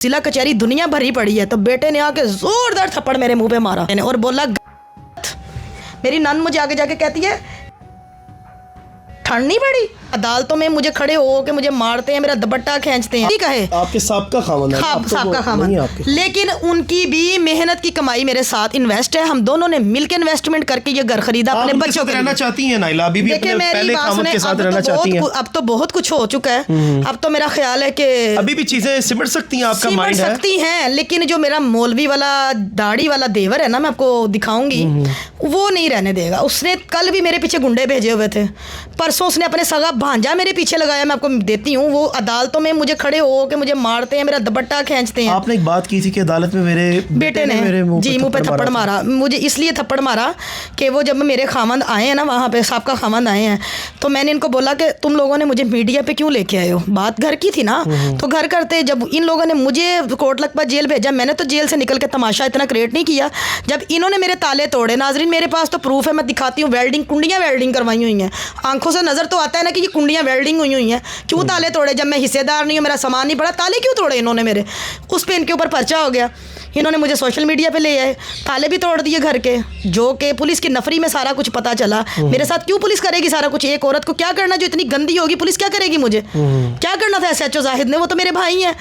जिला कचहरी दुनिया भरी पड़ी है, तो बेटे ने आके जोरदार थप्पड़ मेरे मुंह पे मारा और बोला मेरी नन मुझे आगे जाके कहती है ठंड नहीं पड़ी। अदालतों में मुझे खड़े हो के मुझे मारते हैं, मेरा दुपट्टा खींचते हैं। ठीक है आपके साहब खामन है, साहब का खामन, लेकिन उनकी भी मेहनत की कमाई मेरे साथ इन्वेस्ट है। हम दोनों ने मिलकर इन्वेस्टमेंट करके ये घर खरीदा अपने बच्चों को। रहना चाहती हैं नाइला, अभी भी अपने पहले खामन के साथ रहना चाहती हैं। अब तो बहुत कुछ हो चुका है। अब तो मेरा ख्याल है कि अभी भी चीजें सिमट सकती हैं, आपका माइंड है सकती हैं, लेकिन जो मेरा मौलवी वाला दाढ़ी वाला देवर है ना, मैं आपको दिखाऊंगी, वो नहीं रहने देगा। उसने कल भी मेरे पीछे गुंडे भेजे हुए थे, परसों उसने अपने सगा भांजा मेरे पीछे लगाया। मैं आपको देती हूँ, वो अदालतों में मुझे खड़े हो के मुझे मारते हैं, मेरा दुपट्टा खींचते हैं। आपने एक बात की थी कि अदालत में मेरे बेटे ने मेरे मुंह पे थप्पड़ मारा। मुझे इसलिए थप्पड़ मारा कि वो जब मेरे खामंद आए हैं ना, वहाँ पे साहब का खामंद आए हैं, तो मैंने इनको बोला कि तुम लोगों ने मुझे मीडिया पे क्यों लेके आए हो। बात घर की थी ना, तो घर करते। जब इन लोगों ने मुझे कोट लखपत जेल भेजा, मैंने तो जेल से निकल के तमाशा इतना क्रिएट नहीं किया। जब इन्होंने मेरे ताले तोड़े, नाजरीन मेरे पास तो प्रूफ है, मैं दिखाती हूँ। वेल्डिंग कुंडियाँ वेल्डिंग करवाई हुई हैं, आंखों से नजर तो आता है ना कि ये कुंडियाँ वेल्डिंग हुई हैं। क्यों ताले तोड़े? जब मैं हिस्सेदार नहीं हूँ, मेरा सामान नहीं पड़ा, ताले क्यों तोड़े इन्होंने मेरे? उस पे इनके ऊपर पर्चा हो गया। इन्होंने मुझे सोशल मीडिया पे ले आए, ताले भी तोड़ दिए घर के, जो कि पुलिस की नफरी में सारा कुछ पता चला। मेरे साथ क्यों पुलिस करेगी सारा कुछ? एक औरत को क्या करना जो इतनी गंदी होगी, पुलिस क्या करेगी मुझे? क्या करना था SHO जाहिद ने? वो तो मेरे भाई हैं।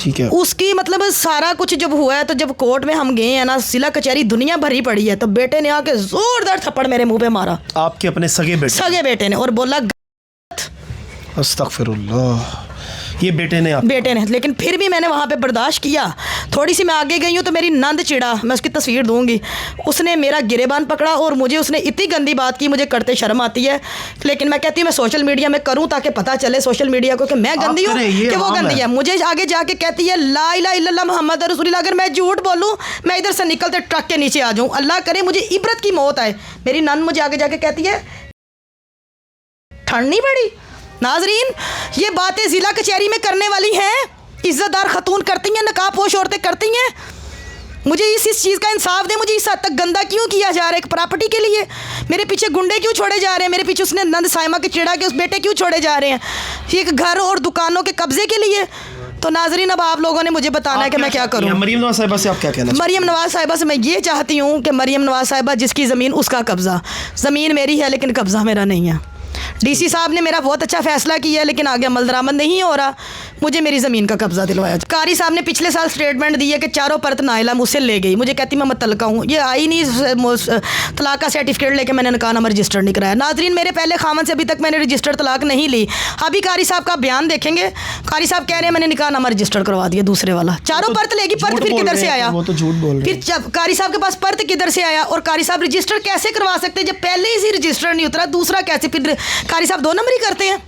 ठीक है, उसकी मतलब सारा कुछ जब हुआ है, तो जब कोर्ट में हम गए हैं ना, जिला कचहरी दुनिया भरी पड़ी है, तो बेटे ने आके जोरदार थप्पड़ मेरे मुंह पे मारा। आपके अपने सगे बेटे ने, और बोला अस्तगफिरुल्लाह। ये बेटे ने लेकिन फिर भी मैंने वहाँ पे बर्दाश्त किया। थोड़ी सी मैं आगे गई हूँ तो मेरी नंद चिड़ा, मैं उसकी तस्वीर दूंगी, उसने मेरा गिरेबान पकड़ा और मुझे उसने इतनी गंदी बात की, मुझे करते शर्म आती है। लेकिन मैं कहती हूँ मैं सोशल मीडिया में करूँ ताकि पता चले सोशल मीडिया को कि मैं गंदी हूँ कि वो गंदी है। मुझे आगे जाके कहती है ला इलाहा इल्लल्लाह मुहम्मद रसूलुल्लाह। अगर मैं झूठ बोलूँ, मैं इधर से निकलते ट्रक के नीचे आ जाऊँ, अल्लाह करे मुझे इबरत की मौत आए। मेरी नंद मुझे आगे जाके कहती है ठंड नहीं पड़ी। नाजरीन, ये बातें जिला कचहरी में करने वाली हैं, इज्जतदार खतून करती हैं, नकाबपोश औरतें करती हैं। मुझे इस चीज़ का इंसाफ दे, मुझे इस हद तक गंदा क्यों किया जा रहा है? एक प्रॉपर्टी के लिए मेरे पीछे गुंडे क्यों छोड़े जा रहे हैं? मेरे पीछे उसने नंद साइमा के चिड़ा के उस बेटे क्यों छोड़े जा रहे हैं? एक घर और दुकानों के कब्जे के लिए। तो नाजरीन, अब आप लोगों ने मुझे बताना है कि मैं क्या करूँ। मरियम नवाज साहिबा से आप क्या कहना? मरियम नवाज साहिबा से मैं ये चाहती हूँ कि मरियम नवाज साहिबा जिसकी ज़मीन उसका कब्ज़ा, ज़मीन मेरी है लेकिन कब्ज़ा मेरा नहीं है। DC साहब ने मेरा बहुत अच्छा फैसला किया, लेकिन आगे अमल दरामद नहीं हो रहा। मुझे मेरी ज़मीन का कब्ज़ा दिलवाया। कारी साहब ने पिछले साल स्टेटमेंट दी है कि चारों परत नाइला मुझसे ले गई। मुझे कहती मैं मुतलका हूँ, ये आई नहीं तलाक का सर्टिफिकेट लेके मैंने निकाहनामा रजिस्टर नहीं कराया। नाजरीन, मेरे पहले खामन से अभी तक मैंने रजिस्टर तलाक नहीं ली। अभी कारी साहब का बयान देखेंगे, कारी साहब कह रहे हैं मैंने निकाहनामा रजिस्टर करवा दिया दूसरे वाला। चारों परत लेगी, परत फिर किधर से आया? वो तो झूठ बोल रहे हैं। फिर कारी साहब के पास परत किधर से आया? और कारी साहब रजिस्टर कैसे करवा सकते जब पहले ही रजिस्टर नहीं उतरा, दूसरा कैसे? फिर कारी साहब 2 नंबर ही करते हैं।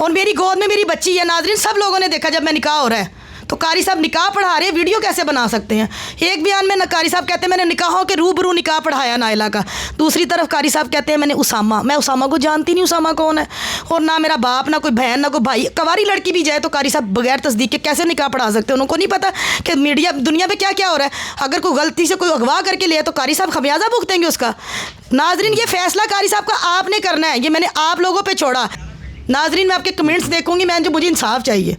और मेरी गोद में मेरी बच्ची है। नाजरीन, सब लोगों ने देखा जब मैं निकाह हो रहा है, तो कारी साहब निकाह पढ़ा रहे हैं, वीडियो कैसे बना सकते हैं? एक बयान में कारी साहब कहते हैं मैंने निकाहों के रूबरू निकाह पढ़ाया नाइला का, दूसरी तरफ कारी साहब कहते हैं मैंने मैं उसामा को जानती नहीं, उसामा कौन है? और ना मेरा बाप, ना कोई बहन, ना कोई भाई। कवारी लड़की भी जाए तो कारी साहब बगैर तस्दीक के कैसे निकाह पढ़ा सकते हैं? उनको नहीं पता कि मीडिया दुनिया में क्या क्या हो रहा है। अगर कोई गलती से कोई अगवा करके ले तो कारी साहब खमियाजा भुगतेंगे उसका। नाजरीन, ये फैसला कारी साहब का आपने करना है, ये मैंने आप लोगों पर छोड़ा। नाजरीन, मैं आपके कमेंट्स देखूंगी, मैं जो मुझे इंसाफ चाहिए।